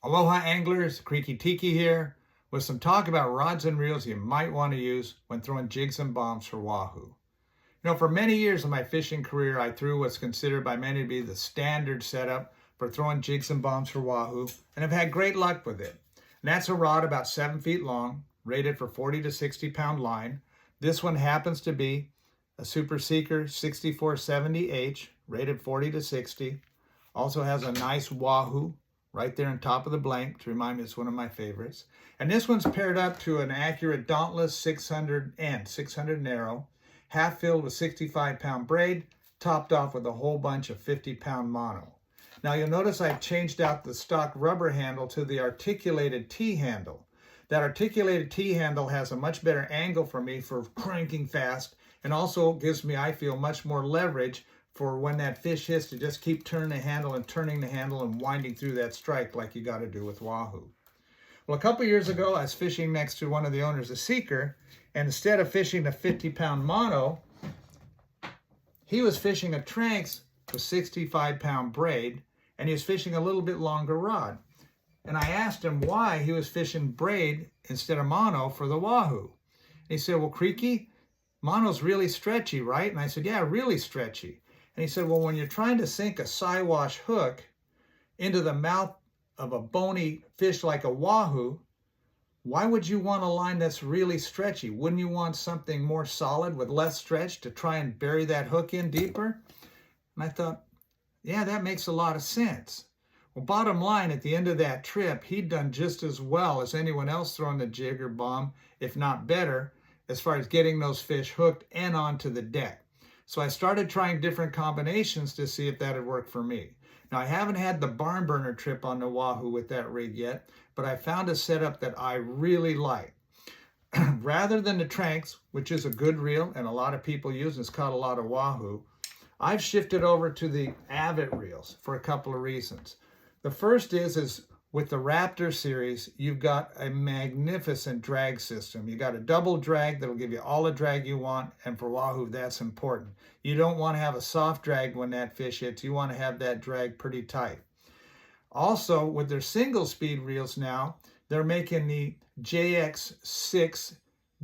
Aloha anglers, Creaky Tiki here with some talk about rods and reels you might want to use when throwing jigs and bombs for Wahoo. For many years of my fishing career, I threw what's considered by many to be the standard setup for throwing jigs and bombs for Wahoo, and I've had great luck with it. And that's a rod about 7 feet long, rated for 40 to 60 pound line. This one happens to be a Super Seeker 6470H, rated 40 to 60. Also has a nice Wahoo right there on top of the blank to remind me it's one of my favorites. And this one's paired up to an accurate Dauntless 600 narrow, half filled with 65 pound braid, topped off with a whole bunch of 50 pound mono. Now you'll notice I've changed out the stock rubber handle to the articulated T handle. That articulated T handle has a much better angle for me for cranking fast, and also gives me, I feel, much more leverage for when that fish hits to just keep turning the handle and winding through that strike like you got to do with Wahoo. Well, a couple years ago, I was fishing next to one of the owners of Seeker, and instead of fishing a 50 pound mono, he was fishing a Tranx with 65 pound braid, and he was fishing a little bit longer rod. And I asked him why he was fishing braid instead of mono for the Wahoo. And he said, well, Creaky, mono's really stretchy, right? And I said, yeah, really stretchy. And he said, well, when you're trying to sink a Siwash hook into the mouth of a bony fish like a Wahoo, why would you want a line that's really stretchy? Wouldn't you want something more solid with less stretch to try and bury that hook in deeper? And I thought, yeah, that makes a lot of sense. Well, bottom line, at the end of that trip, he'd done just as well as anyone else throwing the jig or bomb, if not better, as far as getting those fish hooked and onto the deck. So I started trying different combinations to see if that would work for me. Now, I haven't had the barn burner trip on the Wahoo with that rig yet, but I found a setup that I really like. Rather than the Tranx, which is a good reel and a lot of people use, and it's caught a lot of Wahoo, I've shifted over to the Avid reels for a couple of reasons. The first is with the Raptor series, you've got a magnificent drag system. You got a double drag that'll give you all the drag you want, and for Wahoo, that's important. You don't want to have a soft drag when that fish hits. You want to have that drag pretty tight. Also, with their single speed reels now, they're making the JX6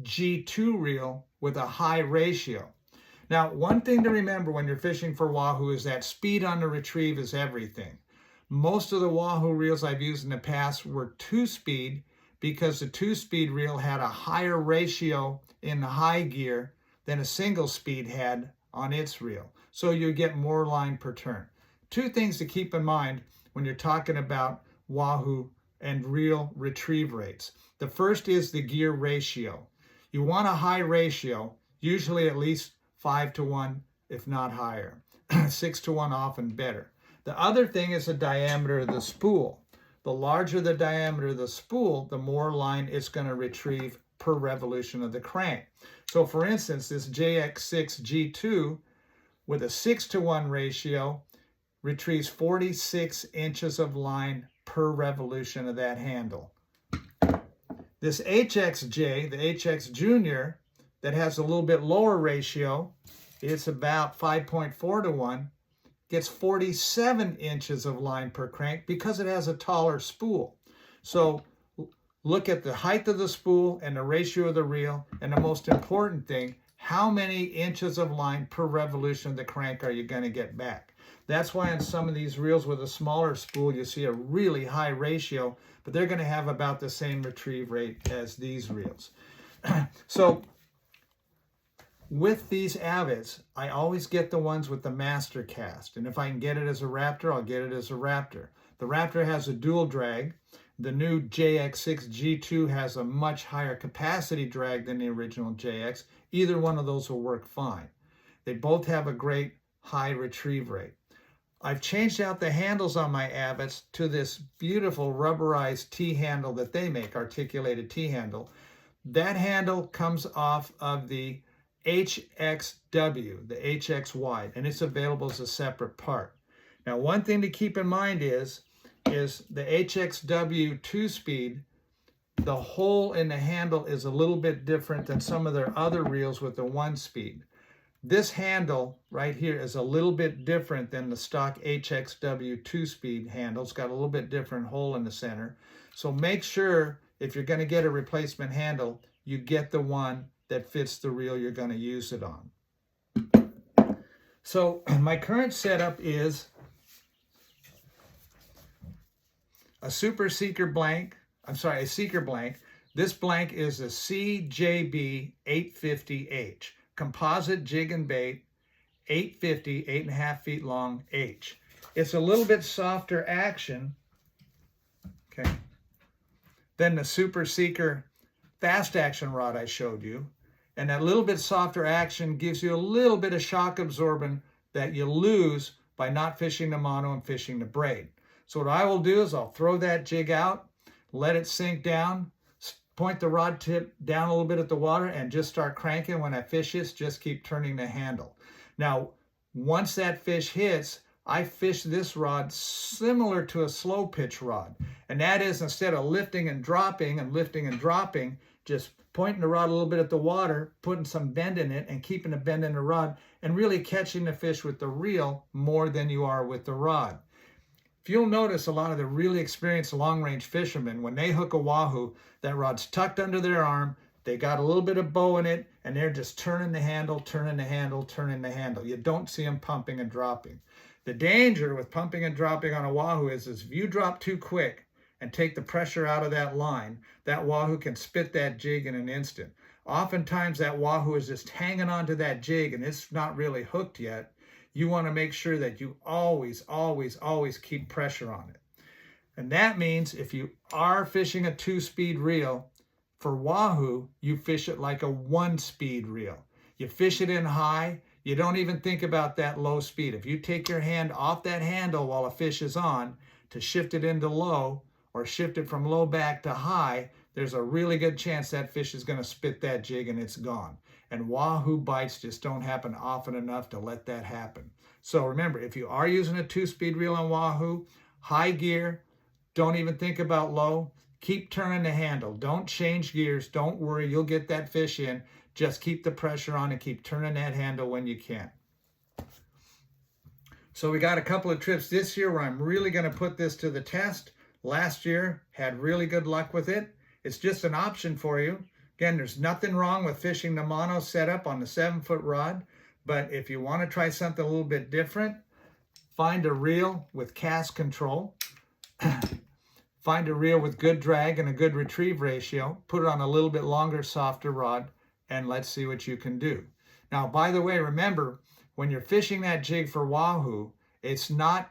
G2 reel with a high ratio. Now, one thing to remember when you're fishing for Wahoo is that speed on the retrieve is everything. Most of the Wahoo reels I've used in the past were 2-speed because the 2-speed reel had a higher ratio in the high gear than a single speed had on its reel. So you get more line per turn. Two things to keep in mind when you're talking about Wahoo and reel retrieve rates. The first is the gear ratio. You want a high ratio, usually at least 5-to-1, if not higher. 6-to-1 often better. The other thing is the diameter of the spool. The larger the diameter of the spool, the more line it's going to retrieve per revolution of the crank. So for instance, this JX6 G2 with a 6-to-1 ratio retrieves 46 inches of line per revolution of that handle. This HXJ, the HX Junior, that has a little bit lower ratio, it's about 5.4-to-1, gets 47 inches of line per crank because it has a taller spool. So look at the height of the spool and the ratio of the reel, and the most important thing, how many inches of line per revolution of the crank are you going to get back? That's why on some of these reels with a smaller spool, you see a really high ratio, but they're going to have about the same retrieve rate as these reels. So with these Avids, I always get the ones with the master cast. And if I can get it as a Raptor, I'll get it as a Raptor. The Raptor has a dual drag. The new JX6 G2 has a much higher capacity drag than the original JX. Either one of those will work fine. They both have a great high retrieve rate. I've changed out the handles on my Avids to this beautiful rubberized T handle that they make, articulated T handle. That handle comes off of the HXW, the HX wide, and it's available as a separate part. Now, one thing to keep in mind is the HXW 2-speed, the hole in the handle is a little bit different than some of their other reels with the 1-speed. This handle right here is a little bit different than the stock HXW 2-speed handle. It's got a little bit different hole in the center. So make sure if you're going to get a replacement handle, you get the one that fits the reel you're going to use it on. So my current setup is a Seeker blank. This blank is a CJB 850H. Composite jig and bait, 850, 8.5 feet long H. It's a little bit softer action, okay, than the Seeker fast action rod I showed you. And that little bit softer action gives you a little bit of shock absorbance that you lose by not fishing the mono and fishing the braid. So what I will do is I'll throw that jig out, let it sink down, point the rod tip down a little bit at the water, and just start cranking. When I fish this, just keep turning the handle. Now, once that fish hits, I fish this rod similar to a slow pitch rod. And that is, instead of lifting and dropping, just pointing the rod a little bit at the water, putting some bend in it, and keeping a bend in the rod, and really catching the fish with the reel more than you are with the rod. If you'll notice, a lot of the really experienced long-range fishermen, when they hook a Wahoo, that rod's tucked under their arm, they got a little bit of bow in it, and they're just turning the handle, turning the handle, turning the handle. You don't see them pumping and dropping. The danger with pumping and dropping on a Wahoo is if you drop too quick and take the pressure out of that line, that Wahoo can spit that jig in an instant. Oftentimes that Wahoo is just hanging onto that jig and it's not really hooked yet. You want to make sure that you always keep pressure on it. And that means if you are fishing a 2-speed reel, for Wahoo, you fish it like a 1-speed reel. You fish it in high, you don't even think about that low speed. If you take your hand off that handle while a fish is on to shift it into low, or shift it from low back to high, there's a really good chance that fish is going to spit that jig and it's gone. And Wahoo bites just don't happen often enough to let that happen. So remember, if you are using a 2-speed reel on Wahoo, high gear, don't even think about low. Keep turning the handle. Don't change gears. Don't worry, you'll get that fish in. Just keep the pressure on and keep turning that handle when you can. So we got a couple of trips this year where I'm really going to put this to the test. Last year, had really good luck with it. It's just an option for you. Again, there's nothing wrong with fishing the mono setup on the 7-foot rod, but if you want to try something a little bit different, find a reel with cast control. Find a reel with good drag and a good retrieve ratio. Put it on a little bit longer, softer rod, and let's see what you can do. Now, by the way, remember, when you're fishing that jig for Wahoo, it's not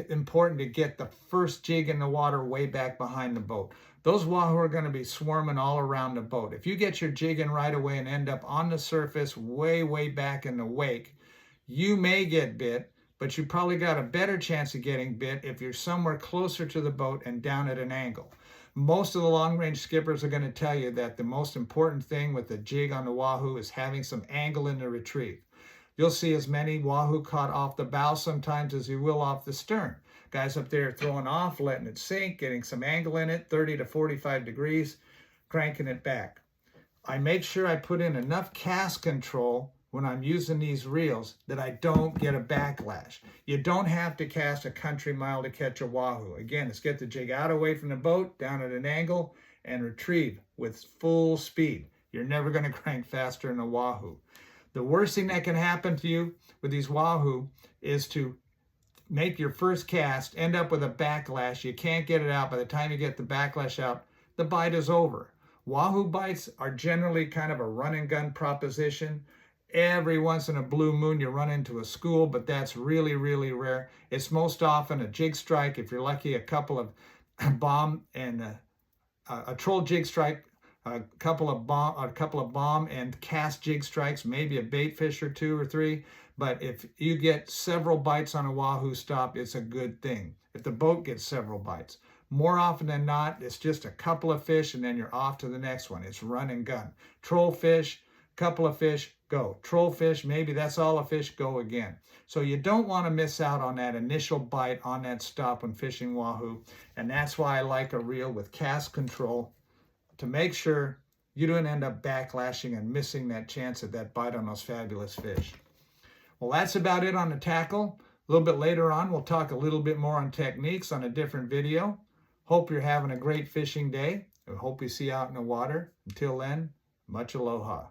important to get the first jig in the water way back behind the boat. Those Wahoo are going to be swarming all around the boat. If you get your jig in right away and end up on the surface way back in the wake, you may get bit, but you probably got a better chance of getting bit if you're somewhere closer to the boat and down at an angle. Most of the long-range skippers are going to tell you that the most important thing with the jig on the Wahoo is having some angle in the retrieve. You'll see as many Wahoo caught off the bow sometimes as you will off the stern. Guys up there throwing off, letting it sink, getting some angle in it, 30 to 45 degrees, cranking it back. I make sure I put in enough cast control when I'm using these reels that I don't get a backlash. You don't have to cast a country mile to catch a Wahoo. Again, it's get the jig out away from the boat, down at an angle, and retrieve with full speed. You're never going to crank faster than a Wahoo. The worst thing that can happen to you with these Wahoo is to make your first cast, end up with a backlash. You can't get it out. By the time you get the backlash out, the bite is over. Wahoo bites are generally kind of a run and gun proposition. Every once in a blue moon you run into a school, but that's really rare. It's most often a jig strike. If you're lucky, a couple of bomb and a troll jig strike, a couple of bomb and cast jig strikes, maybe a bait fish or 2 or 3. But if you get several bites on a Wahoo stop, it's a good thing. If the boat gets several bites, more often than not, it's just a couple of fish and then you're off to the next one. It's run and gun. Troll fish, couple of fish, go. Troll fish, maybe that's all a fish, go again. So you don't want to miss out on that initial bite on that stop when fishing Wahoo. And that's why I like a reel with cast control, to make sure you don't end up backlashing and missing that chance at that bite on those fabulous fish. Well, that's about it on the tackle. A little bit later on, we'll talk a little bit more on techniques on a different video. Hope you're having a great fishing day. I hope we see you out in the water. Until then, much aloha.